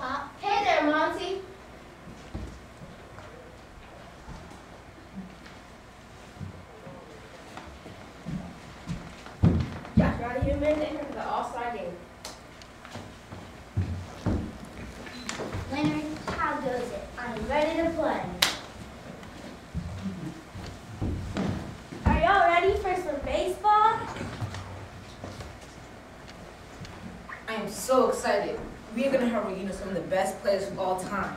Pop. Hey there, Monty. Jack, you ready? You've been in here for the All-Star game. Leonard, how goes it? I'm ready to play. Are y'all ready for some baseball? I am so excited. We are going to have a reunion of some of the best players of all time.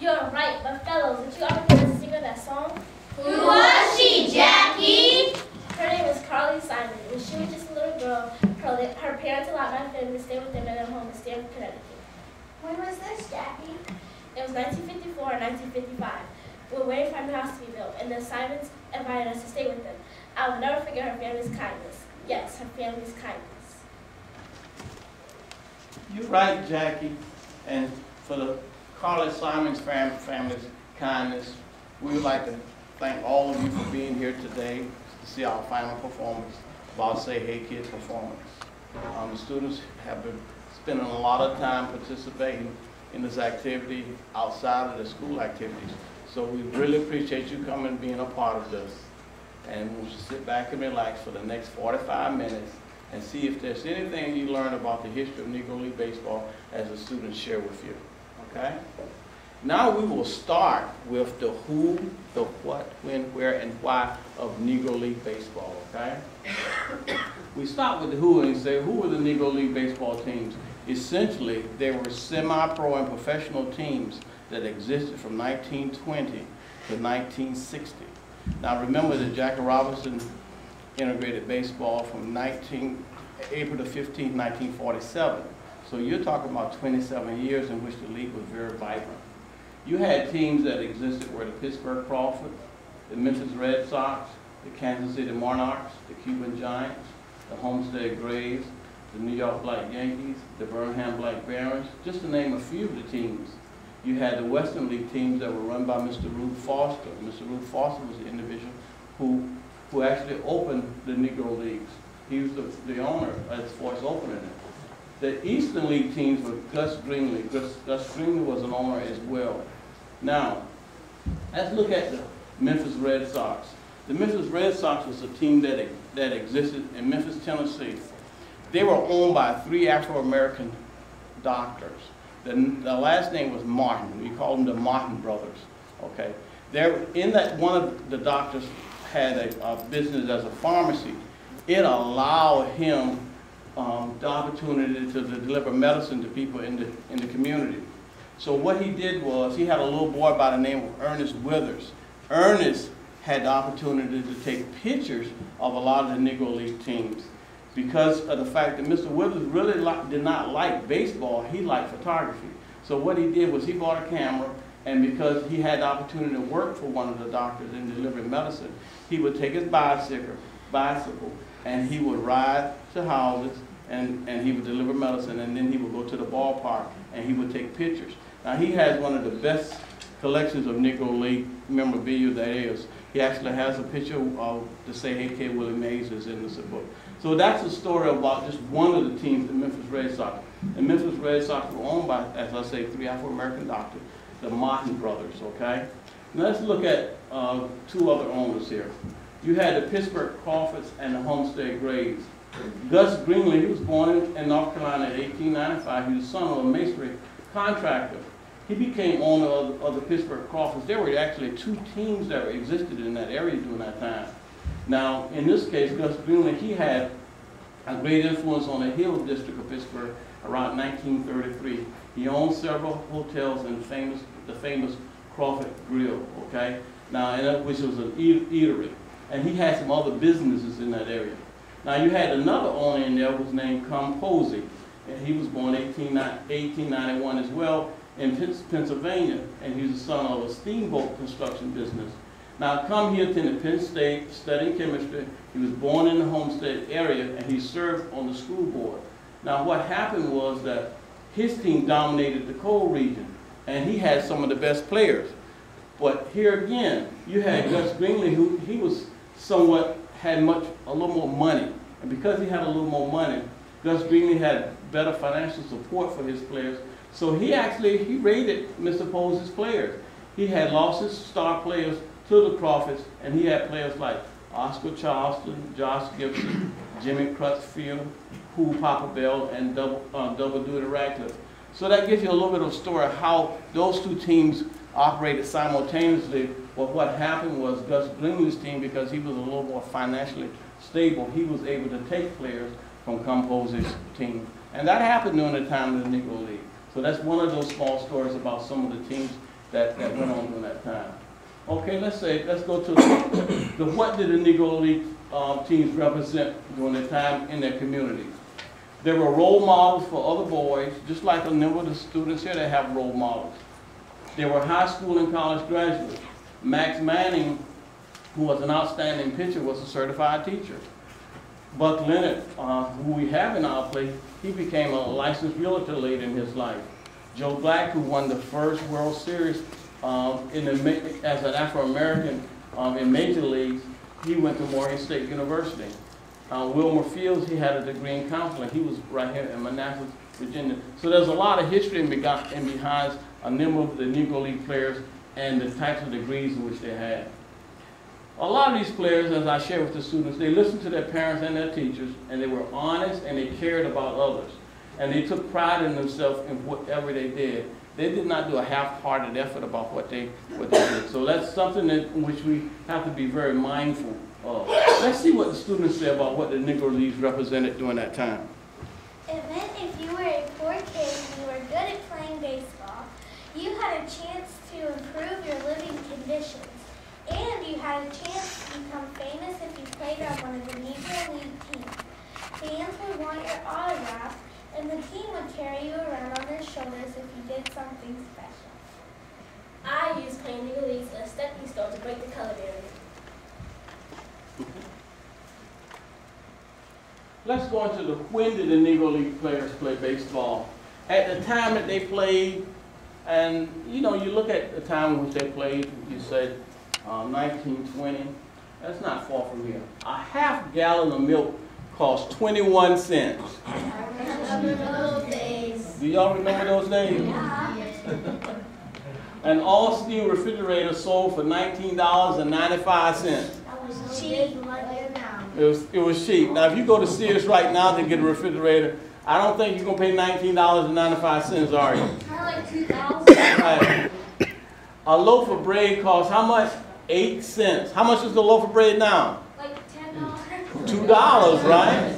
You're right, but fellows, did you ever hear the singer of that song? Who was she, Jackie? Her name is Carly Simon. When she was just a little girl, her parents allowed my family to stay with them in their home in Stamford, Connecticut. When was this, Jackie? It was 1954 and 1955. We were waiting for a new house to be built, and the Simons invited us to stay with them. I will never forget her family's kindness. Yes, her family's kindness. You're right, Jackie. And for the Carly Simons family's kindness, we would like to thank all of you for being here today to see our final performance of our Say Hey Kids performance. The students have been spending a lot of time participating in this activity outside of the school activities. So we really appreciate you coming and being a part of this. And we'll just sit back and relax for the next 45 minutes and see if there's anything you learn about the history of Negro League Baseball as the students share with you, okay? Now we will start with the who, the what, when, where, and why of Negro League Baseball, okay? We start with the who and say, who were the Negro League Baseball teams? Essentially, they were semi-pro and professional teams that existed from 1920 to 1960. Now remember that Jackie Robinson integrated baseball from April the 15th, 1947. So you're talking about 27 years in which the league was very vibrant. You had teams that existed were the Pittsburgh Crawfords, the Memphis Red Sox, the Kansas City Monarchs, the Cuban Giants, the Homestead Grays, the New York Black Yankees, the Burnham Black Barons, just to name a few of the teams. You had the Western League teams that were run by Mr. Ruth Foster. Mr. Ruth Foster was the individual who actually opened the Negro Leagues. He was the owner as far as opening it. The Eastern League teams were Gus Greenlee. Gus Greenlee was an owner as well. Now, let's look at the Memphis Red Sox. The Memphis Red Sox was a team that existed in Memphis, Tennessee. They were owned by 3 Afro-American doctors. The last name was Martin. We called them the Martin brothers. Okay. One of the doctors had a business as a pharmacy. It allowed him the opportunity to deliver medicine to people in the community. So what he did was he had a little boy by the name of Ernest Withers. Ernest had the opportunity to take pictures of a lot of the Negro League teams because of the fact that Mr. Withers really did not like baseball, he liked photography. So what he did was he bought a camera, and because he had the opportunity to work for one of the doctors in delivering medicine, he would take his bicycle, and he would ride to houses, and he would deliver medicine, and then he would go to the ballpark, and he would take pictures. Now, he has one of the best collections of Negro League memorabilia that is. He actually has a picture of the Say Hey Kid Willie Mays is in this book. So that's a story about just one of the teams, the Memphis Red Sox. The Memphis Red Sox were owned by, as I say, 3 Afro-American doctors, the Martin brothers, okay? Now let's look at 2 other owners here. You had the Pittsburgh Crawfords and the Homestead Grays. Gus Greenlee, he was born in North Carolina in 1895. He was the son of a masonry contractor. He became owner of the Pittsburgh Crawfords. There were actually 2 teams that existed in that area during that time. Now, in this case, Gus Greenlee, he had a great influence on the Hill District of Pittsburgh around 1933. He owned several hotels and the famous Crawford Grill, okay? Now, which was an eatery. And he had some other businesses in that area. Now, you had another owner in there who was named Com Posey. And he was born 1891 as well in Pennsylvania. And he was the son of a steamboat construction business. Now, come here to Penn State, studying chemistry. He was born in the Homestead area, and he served on the school board. Now, what happened was that his team dominated the coal region, and he had some of the best players. But here again, you had Gus Greenlee, who he was had a little more money. And because he had a little more money, Gus Greenlee had better financial support for his players. So he rated Mr. Posey's players. He had lost his star players to the Crawfords, and he had players like Oscar Charleston, Josh Gibson, Jimmy Crutchfield, Hugh Papa Bell, and Double Duty Radcliffe. So that gives you a little bit of a story of how those two teams operated simultaneously. But what happened was Gus Greenlee's team, because he was a little more financially stable, he was able to take players from Posey's team. And that happened during the time of the Negro League. So that's one of those small stories about some of the teams that went on during that time. Okay, let's go to the what did the Negro League teams represent during their time in their community. They were role models for other boys, just like a number of the students here that have role models. They were high school and college graduates. Max Manning, who was an outstanding pitcher, was a certified teacher. Buck Leonard, who we have in our place, he became a licensed realtor late in his life. Joe Black, who won the first World Series as an Afro-American in major leagues, he went to Morgan State University. Wilmer Fields, he had a degree in counseling. He was right here in Manassas, Virginia. So there's a lot of history in behind a number of the Negro League players and the types of degrees in which they had. A lot of these players, as I share with the students, they listened to their parents and their teachers, and they were honest and they cared about others. And they took pride in themselves in whatever they did. They did not do a half-hearted effort about what they did. So that's something in which we have to be very mindful of. Let's see what the students say about what the Negro Leagues represented during that time. It meant if you were a poor kid and you were good at playing baseball, you had a chance to improve your living conditions. And you had a chance to become famous if you played on one of the Negro League teams. Fans would want your autograph, and the team would carry you around on their shoulders if you did something special. I used playing Negro Leagues as a stepping stone to break the color barrier. Let's go into the when did the Negro League players play baseball. At the time that they played, and you know, you look at the time in which they played, you said 1920, that's not far from here. A half gallon of milk cost 21 cents. I remember those days. Do y'all remember those days? Yeah. An all-steel refrigerator sold for $19.95. That was cheap like now. It was cheap. Now, if you go to Sears right now to get a refrigerator, I don't think you're going to pay $19.95, are you? Kind of like 2000. Right. A loaf of bread costs how much? 8 cents. How much is the loaf of bread now? Like $10. $2, right?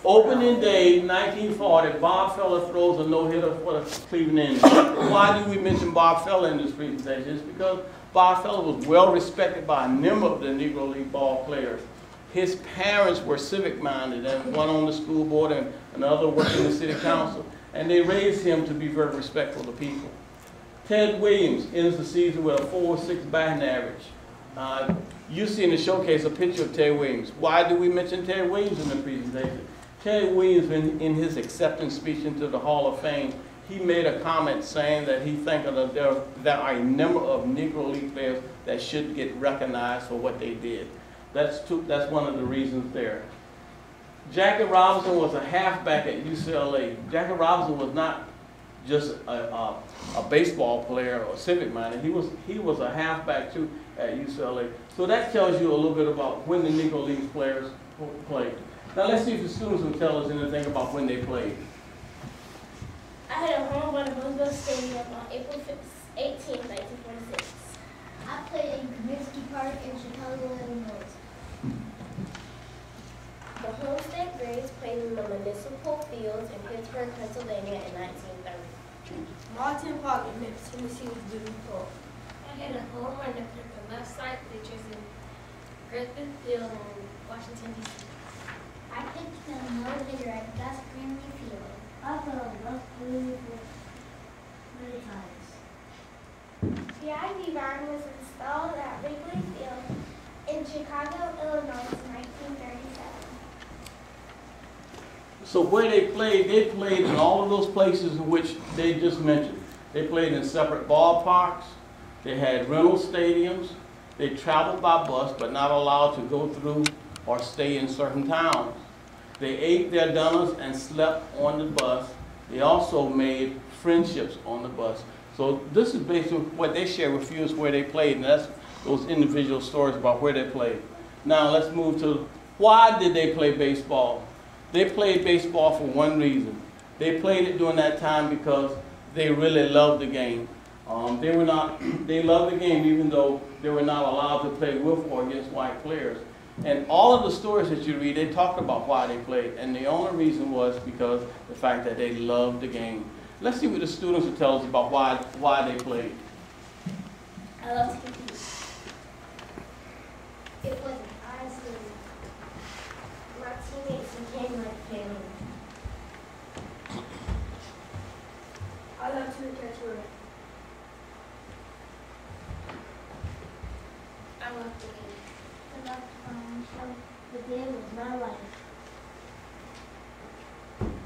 Opening day, 1940, Bob Feller throws a no-hitter for the Cleveland Indians. Why do we mention Bob Feller in this presentation? It's because Bob Feller was well respected by a number of the Negro League ball players. His parents were civic-minded, and one on the school board and another working in the city council. And they raised him to be very respectful to people. Ted Williams ends the season with a 4.6 batting average. You see in the showcase a picture of Ted Williams. Why do we mention Ted Williams in the presentation? Ted Williams, in his acceptance speech into the Hall of Fame, he made a comment saying that he thinks there are a number of Negro League players that should get recognized for what they did. That's one of the reasons there. Jackie Robinson was a halfback at UCLA. Jackie Robinson was not just a baseball player or civic-minded. He was a halfback too at UCLA. So that tells you a little bit about when the Negro League players played. Now let's see if the students will tell us anything about when they played. I had a home run at Roosevelt Stadium on April 18, 1946. I played in Comiskey Park in Chicago, Illinois. The Homestead Braves played in the Municipal Fields in Pittsburgh, Pennsylvania in 1930. Martin Park in Memphis, Tennessee was beautiful. I had a home run at the left side bleachers in Griffith Field in Washington, D.C. I pitched in a no-hitter at Gus Greenlee Field. I played on Gus Greenlee Field many times. The IV barn was installed at Wrigley Field in Chicago, Illinois in 1937. So where they played in all of those places in which they just mentioned. They played in separate ballparks. They had rental stadiums. They traveled by bus, but not allowed to go through or stay in certain towns. They ate their dinners and slept on the bus. They also made friendships on the bus. So this is basically what they share with you is where they played, and that's those individual stories about where they played. Now let's move to why did they play baseball? They played baseball for one reason. They played it during that time because they really loved the game. They loved the game even though they were not allowed to play with or against white players. And all of the stories that you read, they talk about why they played. And the only reason was because the fact that they loved the game. Let's see what the students will tell us about why they played. I love to compete. It was honestly, my teammates became like family. I love to catch wood. I love the game. I loved show. The game was my life.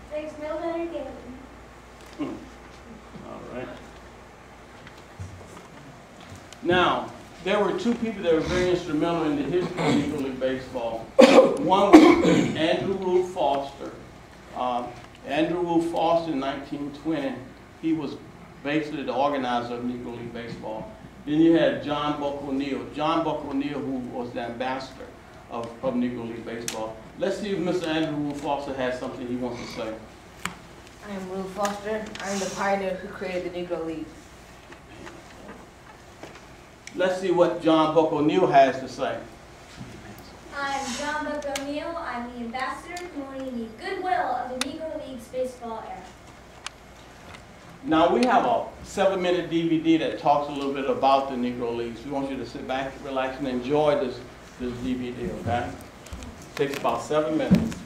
There's no better game. All right. Now, there were two people that were very instrumental in the history of Negro League Baseball. One was Andrew Rule Foster. Andrew Rule Foster in 1920, he was basically the organizer of Negro League Baseball. Then you had John Buck O'Neill. John Buck O'Neill, who was the ambassador of Negro League Baseball. Let's see if Mr. Andrew Rule Foster has something he wants to say. I am Rube Foster. I am the pioneer who created the Negro League. Let's see what John Buck O'Neill has to say. I'm John Buck O'Neill. I'm the ambassador promoting the goodwill of the Negro League's baseball era. Now we have a 7-minute DVD that talks a little bit about the Negro Leagues. We want you to sit back, relax, and enjoy this DVD, okay? It takes about 7 minutes.